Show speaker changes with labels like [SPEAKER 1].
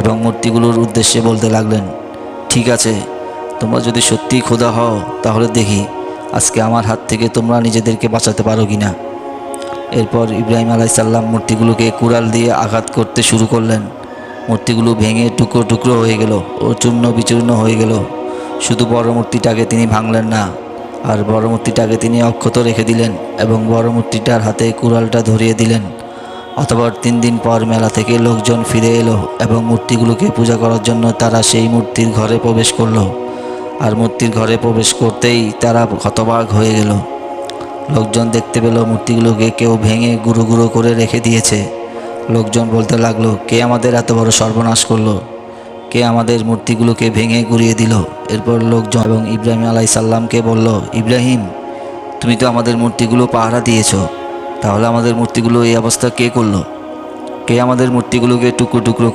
[SPEAKER 1] এবং মূর্তিগুলোর উদ্দেশ্যে বলতে লাগলেন, ঠিক আছে, তোমরা যদি সত্যিই খোদা হও তাহলে দেখি আজকে আমার হাত থেকে তোমরা নিজেদেরকে বাঁচাতে পারো কি না। এরপর ইব্রাহিম আলাইসাল্লাম মূর্তিগুলোকে কুড়াল দিয়ে আঘাত করতে শুরু করলেন। মূর্তিগুলো ভেঙে টুকরো টুকরো হয়ে গেল ও চূর্ণ বিচূর্ণ হয়ে গেল। শুধু বড় মূর্তিটাকে তিনি ভাঙলেন না, আর বড় মূর্তিটাকে তিনি অক্ষত রেখে দিলেন এবং বড় মূর্তিটার হাতে কুড়ালটা ধরিয়ে দিলেন। অতঃপর 3 দিন পর মেলা থেকে লোকজন ফিরে এলো এবং মূর্তিগুলোকে পূজা করার জন্য তারা সেই মূর্তির ঘরে প্রবেশ করলো। আর মূর্তির ঘরে প্রবেশ করতেই তারা হতবাক হয়ে গেল। লোকজন দেখতে পেল মূর্তিগুলোকে কেউ ভেঙে গুঁড়ো গুঁড়ো করে রেখে দিয়েছে। লোকজন বলতে লাগলো, কে আমাদের এত বড় সর্বনাশ করলো? কে আমাদের মূর্তিগুলোকে ভেঙে গুঁড়িয়ে দিল? এরপর লোকজন এবং ইব্রাহিম আলাইসাল্লামকে বলল, ইব্রাহিম, তুমি তো আমাদের মূর্তিগুলো পাহারা দিয়েছ, তাহলে আমাদের মূর্তিগুলো এই অবস্থা কে করলো? কে আমাদের মূর্তিগুলোকে টুকরো টুকরো